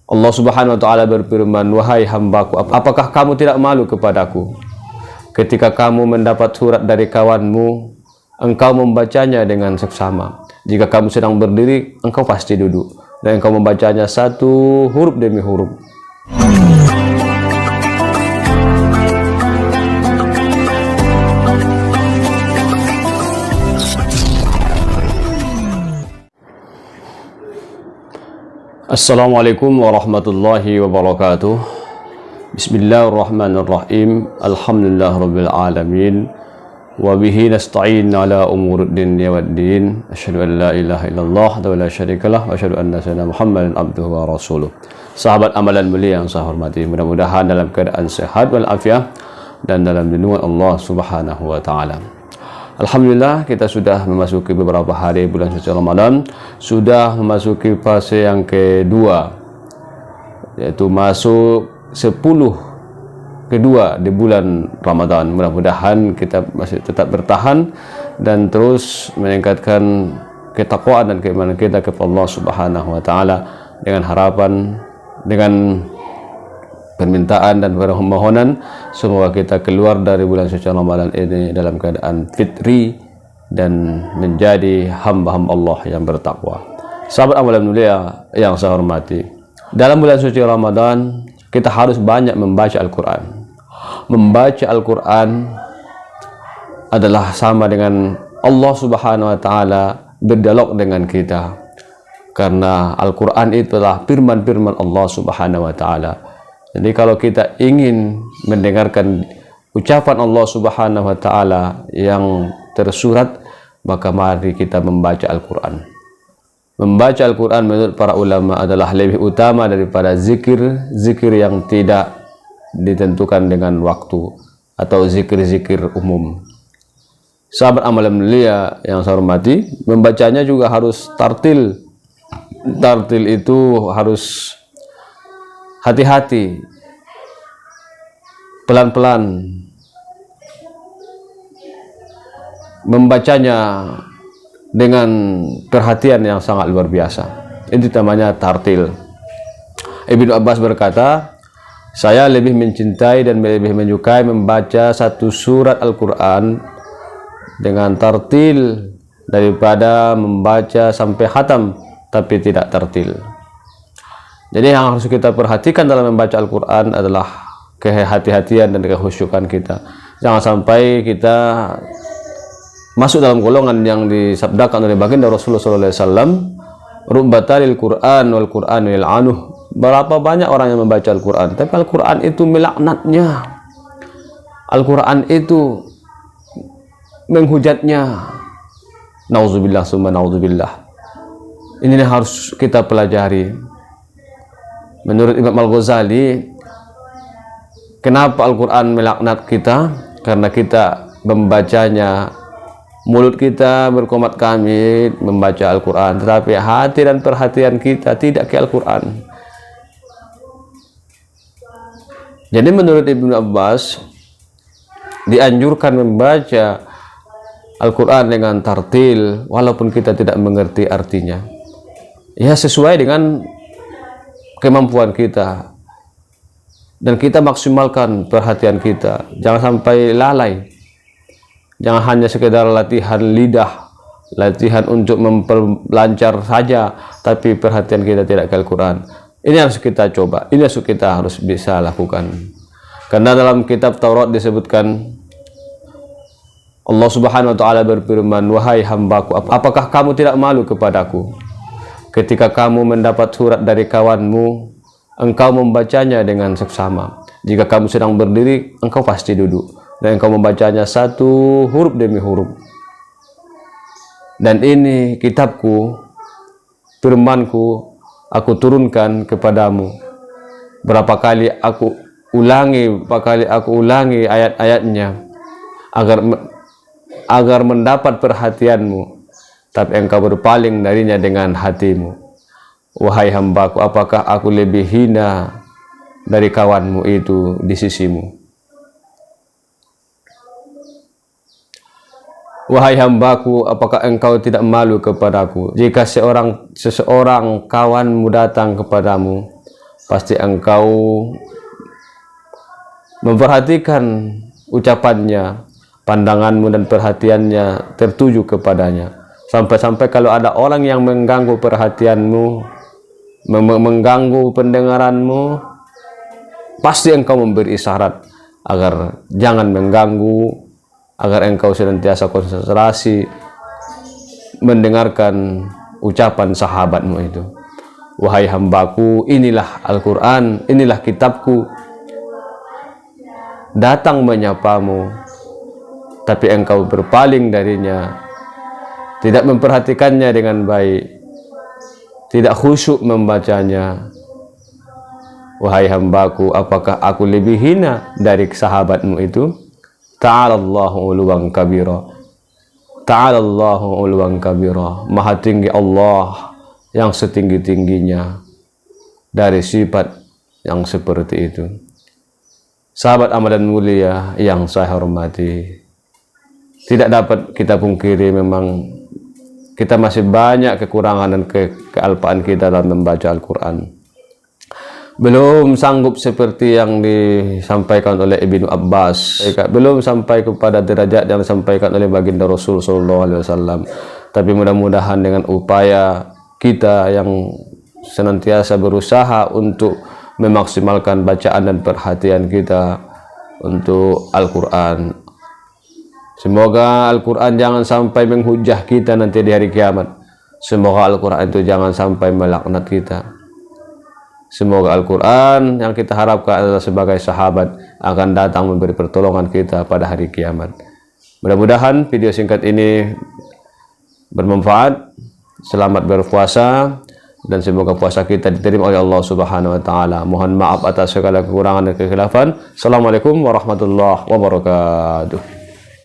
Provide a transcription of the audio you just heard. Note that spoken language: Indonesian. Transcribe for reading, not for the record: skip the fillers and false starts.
Allah Subhanahu wa taala berfirman, "Wahai hambaku, apakah kamu tidak malu kepadaku ketika kamu mendapat surat dari kawanmu, engkau membacanya dengan seksama. Jika kamu sedang berdiri, engkau pasti duduk, dan engkau membacanya satu huruf demi huruf." Assalamualaikum warahmatullahi wabarakatuh. Bismillahirrahmanirrahim. Alhamdulillahirabbil alamin. Wa bihi nasta'in ala umuruddin waddin. Asyhadu an la ilaha illallah wa la syarikalah wa asyhadu anna sayyidina Muhammadan abduhu wa rasuluh. Sahabat amalan mulia yang saya hormati, mudah-mudahan dalam keadaan sehat wal afiat dan dalam lindungan Allah Subhanahu wa taala. Alhamdulillah, kita sudah memasuki beberapa hari bulan suci Ramadan, sudah memasuki fase yang kedua, yaitu masuk 10 kedua di bulan Ramadan. Mudah-mudahan kita masih tetap bertahan dan terus meningkatkan ketakwaan dan keimanan kita kepada Allah Subhanahu wa taala dengan harapan, dengan permintaan dan permohonan semoga kita keluar dari bulan suci Ramadan ini dalam keadaan fitri dan menjadi hamba-hamba Allah yang bertakwa. Sahabat amalan mulia yang saya hormati, dalam bulan suci Ramadan kita harus banyak membaca Al-Quran. Membaca Al-Quran adalah sama dengan Allah Subhanahu wa taala berdialog dengan kita, karena Al-Quran itu adalah firman-firman Allah Subhanahu wa taala. Jadi kalau kita ingin mendengarkan ucapan Allah Subhanahu wa taala yang tersurat, maka mari kita membaca Al-Quran. Membaca Al-Quran menurut para ulama adalah lebih utama daripada zikir yang tidak ditentukan dengan waktu atau zikir-zikir umum. Sahabat amalan mulia yang saya hormati, membacanya juga harus tartil. Tartil itu harus hati-hati, pelan-pelan membacanya dengan perhatian yang sangat luar biasa. Itu namanya tartil. Ibnu Abbas berkata, saya lebih mencintai dan lebih menyukai membaca satu surat Al-Quran dengan tartil daripada membaca sampai khatam tapi tidak tartil. Jadi yang harus kita perhatikan dalam membaca Al-Quran adalah kehati-hatian dan kekhusyukan kita. Jangan sampai kita masuk dalam golongan yang disabdakan oleh baginda Rasulullah SAW, "Rubbatalil Quran wal Quran yal'anuh." Berapa banyak orang yang membaca Al-Quran, tapi Al-Quran itu melaknatnya. Al-Quran itu menghujatnya. Nauzubillah summa nauzubillah. Ini yang harus kita pelajari. Menurut Imam Al-Ghazali, kenapa Al-Quran melaknat kita? Karena kita membacanya, mulut kita berkomat kamit membaca Al-Quran, tetapi hati dan perhatian kita tidak ke Al-Quran. Jadi menurut Ibnu Abbas, dianjurkan membaca Al-Quran dengan tartil walaupun kita tidak mengerti artinya. Ya, sesuai dengan kemampuan kita, dan kita maksimalkan perhatian kita. Jangan sampai lalai. Jangan hanya sekedar latihan lidah, latihan untuk memperlancar saja, tapi perhatian kita tidak ke Al-Quran. Ini harus kita coba, ini kita harus bisa lakukan. Karena dalam kitab Taurat disebutkan, Allah Subhanahu wa taala berfirman, "Wahai hambaku, apakah kamu tidak malu kepadaku ketika kamu mendapat surat dari kawanmu, engkau membacanya dengan seksama. Jika kamu sedang berdiri, engkau pasti duduk, dan engkau membacanya satu huruf demi huruf. Dan ini kitabku, firmanku, aku turunkan kepadamu." Berapa kali aku ulangi ayat-ayatnya agar mendapat perhatianmu, tapi engkau berpaling darinya dengan hatimu. Wahai hambaku, apakah aku lebih hina dari kawanmu itu di sisimu? Wahai hambaku, apakah engkau tidak malu kepadaku jika seseorang kawanmu datang kepadamu pasti engkau memperhatikan ucapannya, pandanganmu dan perhatiannya tertuju kepadanya. Sampai-sampai kalau ada orang yang mengganggu perhatianmu, mengganggu pendengaranmu, pasti engkau memberi isyarat agar jangan mengganggu, agar engkau senantiasa konsentrasi mendengarkan ucapan sahabatmu itu. Wahai hambaku, inilah Al-Quran, inilah kitabku, datang menyapamu, tapi engkau berpaling darinya, tidak memperhatikannya dengan baik, tidak khusyuk membacanya. Wahai hambaku, apakah aku lebih hina dari sahabatmu itu? Ta'alallahu uluwan kabira, ta'alallahu uluwan kabira, maha tinggi Allah yang setinggi-tingginya dari sifat yang seperti itu. Sahabat amalan mulia yang saya hormati, tidak dapat kita pungkiri memang kita masih banyak kekurangan dan kealpaan kita dalam membaca Al-Quran. Belum sanggup seperti yang disampaikan oleh Ibnu Abbas, belum sampai kepada derajat yang disampaikan oleh baginda Rasul SAW. Tapi mudah-mudahan dengan upaya kita yang senantiasa berusaha untuk memaksimalkan bacaan dan perhatian kita untuk Al-Quran, semoga Al-Quran jangan sampai menghujah kita nanti di hari kiamat. Semoga Al-Quran itu jangan sampai melaknat kita. Semoga Al-Quran yang kita harapkan adalah sebagai sahabat akan datang memberi pertolongan kita pada hari kiamat. Mudah-mudahan video singkat ini bermanfaat. Selamat berpuasa dan semoga puasa kita diterima oleh Allah Subhanahu wa taala. Mohon maaf atas segala kekurangan dan kekhilafan. Assalamualaikum warahmatullahi wabarakatuh.